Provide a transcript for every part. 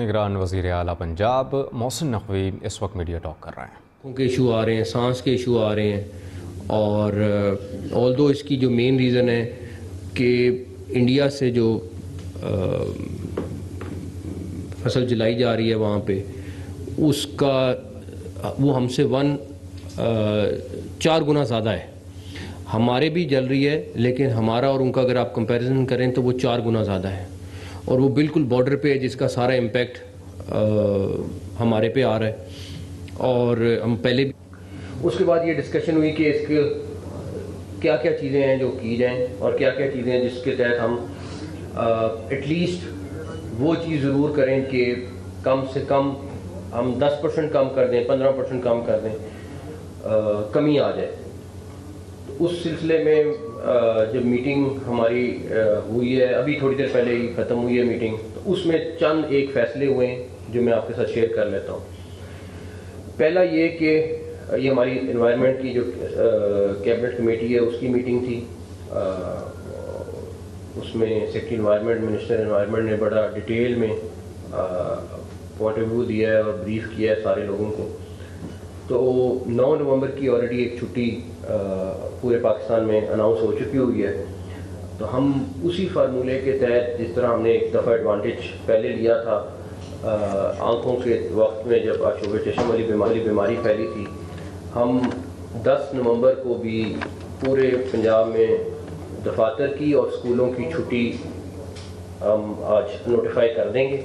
نگران وزیر اعلیٰ پنجاب محسن نقوی اس وقت میڈیا ٹاک کر رہے ہیں. کے ایشو آ رہے ہیں, سانس کے ایشو آ رہے ہیں, اور آلدو اس کی جو مین ریزن ہے کہ انڈیا سے جو فصل جلائی جا رہی ہے وہاں پہ, اس کا وہ ہم سے 4 گنا زیادہ ہے. ہمارے بھی جل رہی ہے, لیکن ہمارا اور ان کا اگر آپ کمپیریزن کریں تو وہ 4 گنا زیادہ ہے, اور وہ بالکل بارڈر پہ ہے جس کا سارا امپیکٹ ہمارے پہ آ رہا ہے. اور ہم پہلے بھی اس کے بعد یہ ڈسکشن ہوئی کہ اس کے کیا کیا چیزیں ہیں جو کی جائیں, اور کیا کیا چیزیں ہیں جس کے تحت ہم ایٹ لیسٹ وہ چیز ضرور کریں کہ کم سے کم ہم 10% کم کر دیں, 15% کم کر دیں, کمی آ جائے. اس سلسلے میں جب میٹنگ ہماری ہوئی ہے, ابھی تھوڑی دیر پہلے ہی ختم ہوئی ہے میٹنگ, تو اس میں چند ایک فیصلے ہوئے ہیں جو میں آپ کے ساتھ شیئر کر لیتا ہوں. پہلا یہ کہ یہ ہماری انوائرمنٹ کی جو کیبنٹ کمیٹی ہے اس کی میٹنگ تھی. اس میں سیکرٹری انوائرمنٹ, منسٹر انوائرمنٹ نے بڑا ڈیٹیل میں پوائنٹ آف ویو دیا ہے اور بریف کیا ہے سارے لوگوں کو. تو 9 نومبر کی آلریڈی ایک چھٹی پورے پاکستان میں اناؤنس ہو چکی ہوئی ہے. تو ہم اسی فارمولے کے تحت, جس طرح ہم نے ایک دفعہ ایڈوانٹیج پہلے لیا تھا آنکھوں کے وقت میں جب آشوب چشم والی بیماری پھیلی تھی, ہم 10 نومبر کو بھی پورے پنجاب میں دفاتر کی اور اسکولوں کی چھٹی ہم آج نوٹیفائی کر دیں گے.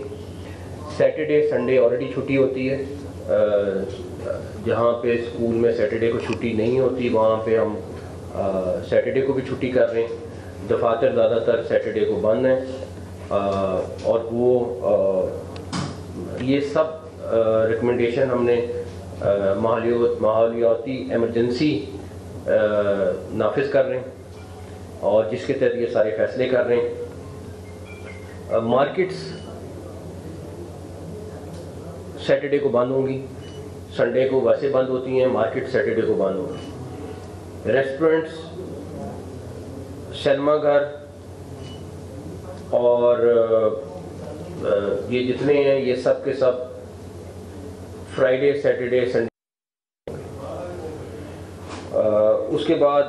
سیٹرڈے سنڈے آلریڈی چھٹی ہوتی ہے. جہاں پہ اسکول میں سیٹرڈے کو چھٹی نہیں ہوتی وہاں پہ ہم سیٹرڈے کو بھی چھٹی کر رہے ہیں. دفاتر زیادہ تر سیٹرڈے کو بند ہیں, اور وہ یہ سب ریکمنڈیشن ہم نے ماحولیاتی ایمرجنسی نافذ کر رہے ہیں, اور جس کے تحت یہ سارے فیصلے کر رہے ہیں. مارکیٹس سیٹرڈے کو بند ہوں گی, سنڈے کو ویسے بند ہوتی ہیں, مارکیٹ سیٹرڈے کو بند ہوں گی. ریسٹورنٹس, سینما گھر اور یہ جتنے ہیں یہ سب کے سب فرائیڈے سیٹرڈے سنڈے. اس کے بعد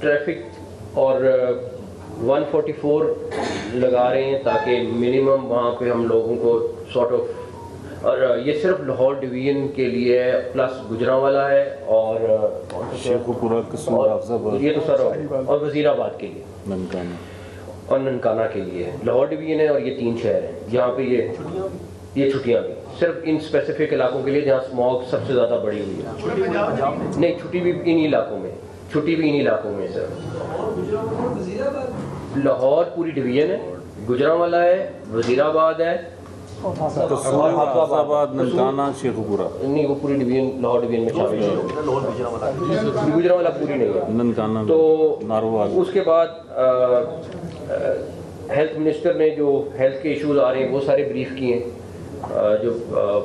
ٹریفک اور 144 لگا رہے ہیں تاکہ منیمم وہاں پہ ہم لوگوں کو سارٹ آف, اور یہ صرف لاہور ڈویژن کے لیے ہے, پلس گجرانوالہ ہے اور یہ تو سر اور وزیر آباد کے لیے اور ننکانہ کے لیے ہے. لاہور ڈویژن ہے اور یہ 3 شہر ہیں جہاں پہ یہ چھٹیاں بھی صرف ان اسپیسیفک علاقوں کے لیے جہاں اسموگ سب سے زیادہ بڑی ہوئی ہے. نہیں, چھٹی بھی انہی علاقوں میں, سر. لاہور پوری ڈویژن ہے, گجرانوالہ ہے, وزیر آباد ہے, نہیں وہ پوری ڈویژن لاہور ڈویژن میں شامل ہے, گجرانوالہ پوری نہیں ہے. تو اس کے بعد ہیلتھ منسٹر نے جو ہیلتھ کے ایشوز آ رہے ہیں وہ سارے بریف کیے ہیں. جو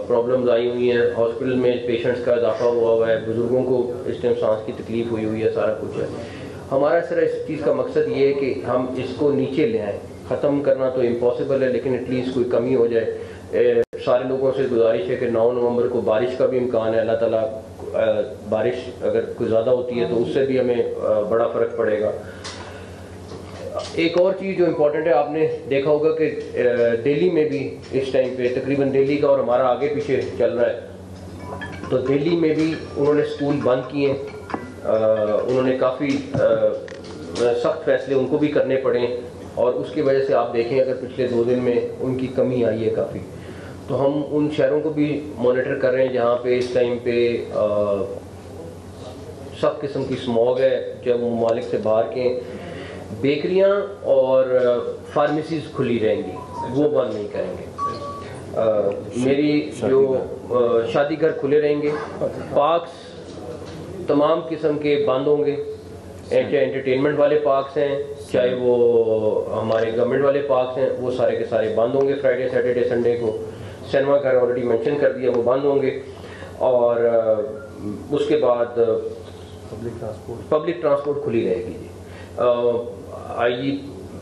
پرابلمز آئی ہوئی ہیں ہاسپٹل میں, پیشنٹس کا اضافہ ہوا ہے, بزرگوں کو اس ٹائم سانس کی تکلیف ہوئی ہے, سارا کچھ ہے. ہمارا سر اس چیز کا مقصد یہ ہے کہ ہم اس کو نیچے لے آئیں. ختم کرنا تو امپاسبل ہے, لیکن ایٹ لیسٹ کوئی کمی ہو جائے. سارے لوگوں سے گزارش ہے کہ 9 نومبر کو بارش کا بھی امکان ہے. اللہ تعالیٰ بارش اگر کوئی زیادہ ہوتی ہے تو اس سے بھی ہمیں بڑا فرق پڑے گا. ایک اور چیز جو امپورٹنٹ ہے, آپ نے دیکھا ہوگا کہ دہلی میں بھی اس ٹائم پہ تقریباً دہلی کا اور ہمارا آگے پیچھے چل رہا ہے, تو دہلی میں بھی انہوں نے اسکول بند کیے ہیں. انہوں نے کافی سخت فیصلے ان کو بھی کرنے پڑے, اور اس کی وجہ سے آپ دیکھیں اگر پچھلے 2 دن میں ان کی کمی آئی ہے کافی. تو ہم ان شہروں کو بھی مانیٹر کر رہے ہیں جہاں پہ اس ٹائم پہ سب قسم کی اسموگ ہے, جب ممالک سے باہر کے. بیکریاں اور فارمیسیز کھلی رہیں گی, وہ بند نہیں کریں گے. میری جو شادی گھر کھلے رہیں گے. پارکس تمام قسم کے بند ہوں گے, چاہے انٹرٹینمنٹ والے پارکس ہیں چاہے وہ ہمارے گورنمنٹ والے پارکس ہیں, وہ سارے کے سارے بند ہوں گے فرائیڈے سیٹرڈے سنڈے کو. سینما گھر آلریڈی مینشن کر دیا, وہ بند ہوں گے. اور اس کے بعد پبلک ٹرانسپورٹ کھلی رہے گی. جی,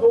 2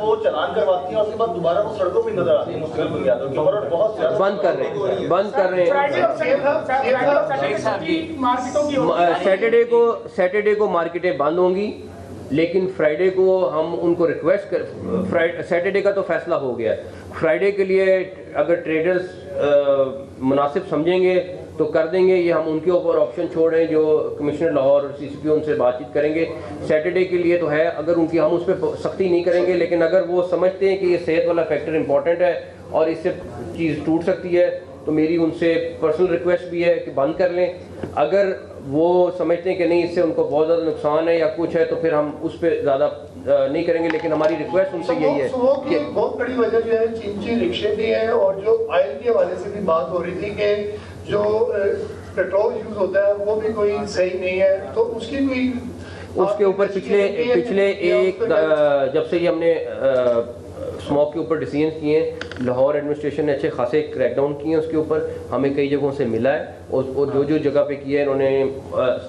وہ چلان کرواتی ہیں اور اس کے بعد دوبارہ وہ سڑکوں پہ نظر آتی ہیں مستقل بنیادوں کے اوپر اور بہت زیادہ بند کر رہے ہیں سیٹرڈے کو مارکیٹیں بند ہوں گی، لیکن فرائیڈے کو ہم ان کو ریکویسٹ کر، سیٹرڈے کا تو فیصلہ ہو گیا ہے، فرائیڈے کے لیے اگر ٹریڈرز مناسب سمجھیں گے تو کر دیں گے، یہ ہم ان کے اوپر آپشن چھوڑ رہے ہیں جو کمشنر لاہور اور سی سی پی ان سے بات چیت کریں گے۔ سیٹرڈے کے لیے تو ہے، اگر ان کی ہم اس پہ سختی نہیں کریں گے، لیکن اگر وہ سمجھتے ہیں کہ یہ صحت والا فیکٹر امپورٹنٹ ہے اور اس سے چیز ٹوٹ سکتی ہے تو میری ان سے پرسنل ریکویسٹ بھی ہے کہ بند کر لیں۔ اگر وہ سمجھتے ہیں کہ نہیں اس سے ان کو بہت زیادہ نقصان ہے یا کچھ ہے تو پھر ہم اس پہ زیادہ نہیں کریں گے، لیکن ہماری ریکویسٹ ان سے یہی ہے کہ بہت بڑی وجہ جو ہے چینچی رکشے بھی ہے، اور جو آئل کے حوالے سے بھی بات ہو رہی تھی کہ جو پیٹرول یوز ہوتا ہے وہ بھی کوئی صحیح نہیں ہے، تو اس کی کوئی اس کے اوپر پچھلے ایک جب سے یہ ہم نے اسموک کے اوپر ڈیسیژنس کیے ہیں، لاہور ایڈمنسٹریشن نے اچھے خاصے کریک ڈاؤن کیے ہیں اس کے اوپر، ہمیں کئی جگہوں سے ملا ہے اور جو جگہ پہ کیا ہے انہوں نے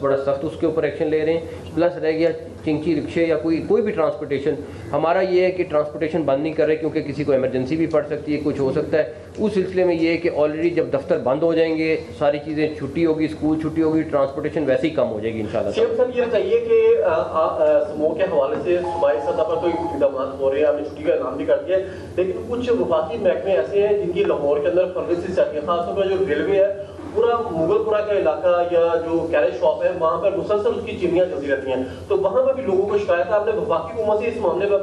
بڑا سخت اس کے اوپر ایکشن لے رہے ہیں۔ پلس رہ گیا چنچی رکشے یا کوئی بھی ٹرانسپورٹیشن، ہمارا یہ ہے کہ ٹرانسپورٹیشن بند نہیں کر رہے کیونکہ کسی کو ایمرجنسی بھی پڑ سکتی ہے، کچھ ہو سکتا ہے۔ اس سلسلے میں یہ ہے کہ آلریڈی جب دفتر بند ہو جائیں گے، ساری چیزیں چھٹی ہوگی، اسکول چھٹی ہوگی، ٹرانسپورٹیشن ویسے ہی کم ہو جائے گی انشاءاللہ۔ شیخ صاحب یہ بتائیے کہ اسموک کے حوالے سے صوبائی سطح پر تو اقدامات ہو رہے ہیں، آپ نے چھٹی کا اعلان بھی کر دیا ہے، لیکن کچھ وفاقی محکمے ایسے ہیں جن کی لاہور کے اندر فرمسی چلتی ہے، خاص طور پر جو ریلوے ہے، پورا مغل پورہ کا علاقہ یا جو کیریج شاپ ہے وہاں پر مسلسل اس کی چمنیاں چلتی رہتی ہیں، تو وہاں پر بھی لوگوں کو شکایت ہے۔ آپ نے وفاقی حکومت سے اس معاملے پر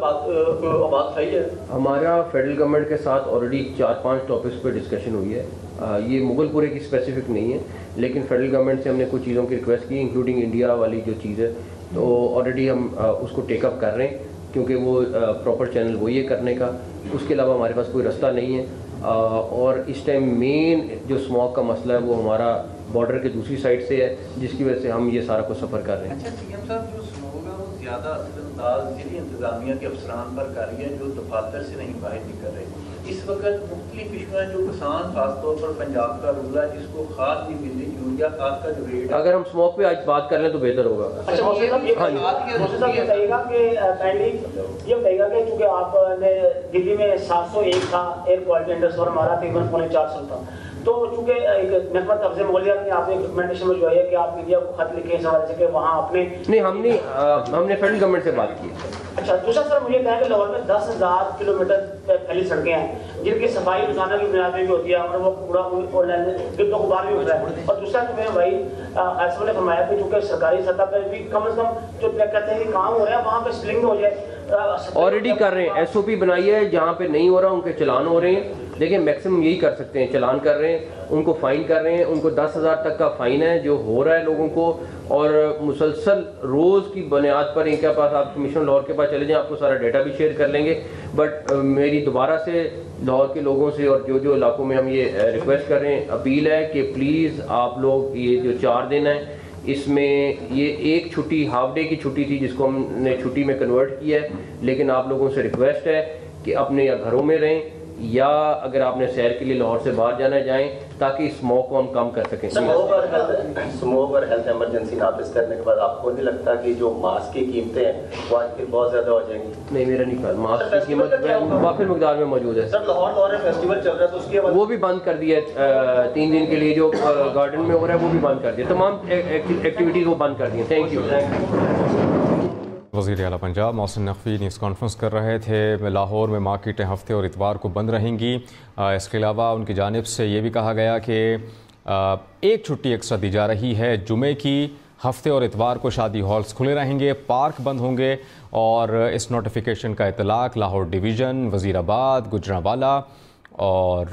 آواز اٹھائی ہے؟ ہمارا فیڈرل گورنمنٹ کے ساتھ آلریڈی 4-5 ٹاپکس پہ ڈسکشن ہوئی ہے، یہ مغل پورے کی اسپیسیفک نہیں ہے، لیکن فیڈرل گورنمنٹ سے ہم نے کچھ چیزوں کی ریکویسٹ کی انکلوڈنگ انڈیا والی جو چیز ہے، تو آلریڈی ہم اس کو ٹیک اپ کر رہے ہیں کیونکہ وہ پراپر چینل وہی ہے کرنے کا، اس کے علاوہ ہمارے پاس کوئی رستہ نہیں ہے۔ اور اس ٹائم مین جو اسموک کا مسئلہ ہے وہ ہمارا بارڈر کے دوسری سائڈ سے ہے، جس کی وجہ سے ہم یہ سارا کچھ سفر کر رہے ہیں۔ اچھا سی ایم صاحب، جو اسموک ہے وہ زیادہ اثر انداز ضلعی انتظامیہ کے افسران پر کر رہی ہے جو دفاتر سے نہیں باہر نکل رہے۔ اس وقت مختلف ایشو ہیں جو کسان خاص طور پر پنجاب کا رولا ہے جس کو خاص نہیں مل رہی، یوریا خاص کا جو ریٹ ہے، اگر ہم اسموک پہ آج بات کر لیں تو بہتر ہوگا۔ اچھا موسیٰ صاحب یہ بتائیے گا کہ یہ بتائیے گا کہ چونکہ آپ نے دلی میں 701 تھا ایئر کوالٹی انڈیکس اور ہمارا تقریباً 450 تھا، تو چونکہ ایک محکمہ تغذیہ ماحولیات میں آپ نے ایک ریکمنڈیشن میں جو ہے کہ آپ میڈیا کو خط لکھیں اس حوالے سے کہ وہاں اپنے نہیں ہم نے فیڈرل گورنمنٹ سے بات کی۔ اچھا دوسرا سر مجھے کہیں کہ لاہور میں 10,000 کلومیٹر پھیلی سڑکیں ہیں جن کی صفائی روزانہ کی بنیاد پہ بھی ہوتی ہے اور وہ کوڑا گرد و غبار بھی ہوتا ہے، اور دوسرا کہ میرے بھائی ایسا نے فرمایا کہ چونکہ سرکاری سطح پہ بھی کم از کم جو کہتے ہیں کہ کام ہو رہا ہے وہاں پہ سلنگ ہو جائے، آلریڈی کر رہے ہیں، ایس او پی بنائی ہے، جہاں پہ نہیں ہو رہا ان کے چلان ہو رہے ہیں، لیکن میکسیمم یہی کر سکتے ہیں، چلان کر رہے ہیں، ان کو فائن کر رہے ہیں، ان کو 10,000 تک کا فائن ہے جو ہو رہا ہے لوگوں کو، اور مسلسل روز کی بنیاد پر ان کے پاس آپ کمشنر لاہور کے پاس چلے جائیں، آپ کو سارا ڈیٹا بھی شیئر کر لیں گے۔ بٹ میری دوبارہ سے لاہور کے لوگوں سے اور جو علاقوں میں ہم یہ ریکویسٹ کر رہے ہیں، اپیل ہے کہ پلیز آپ لوگ یہ جو 4 دن ہیں اس میں یہ ایک چھٹی ہاف ڈے کی چھٹی تھی جس کو ہم نے چھٹی میں کنورٹ کیا ہے، لیکن آپ لوگوں سے ریکویسٹ ہے کہ اپنے یا گھروں میں رہیں یا اگر آپ نے سیر کے لیے لاہور سے باہر جانا جائیں تاکہ اسموک کو ہم کم کر سکیں۔ اسموک اور ہیلتھ ایمرجنسی نافذ کرنے کے بعد آپ کو نہیں لگتا کہ جو ماسک کی قیمتیں ہیں وہ آج پھر بہت زیادہ ہو جائیں گی؟ نہیں میرا نہیں خیال، ماسک کی قیمت وافر مقدار میں موجود ہے۔ سر لاہور فیسٹیول چل رہا ہے تو اس کے وہ بھی بند کر دیا ہے 3 دن کے لیے، جو گارڈن میں ہو رہا ہے وہ بھی بند کر دیا، تمام ایکٹیویٹیز وہ بند کر دی ہیں۔ Thank you. وزیر اعلیٰ پنجاب محسن نقوی نیوز کانفرنس کر رہے تھے۔ لاہور میں مارکیٹیں ہفتے اور اتوار کو بند رہیں گی۔ اس کے علاوہ ان کی جانب سے یہ بھی کہا گیا کہ ایک چھٹی ایکسٹرا دی جا رہی ہے جمعے کی، ہفتے اور اتوار کو شادی ہالز کھلے رہیں گے، پارک بند ہوں گے، اور اس نوٹیفیکیشن کا اطلاق لاہور ڈویژن، وزیرآباد، گجرانوالہ اور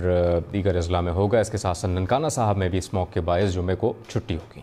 دیگر اضلاع میں ہوگا۔ اس کے ساتھ ننکانہ صاحب میں بھی اسموک کے باعث جمعے کو چھٹی ہوگی۔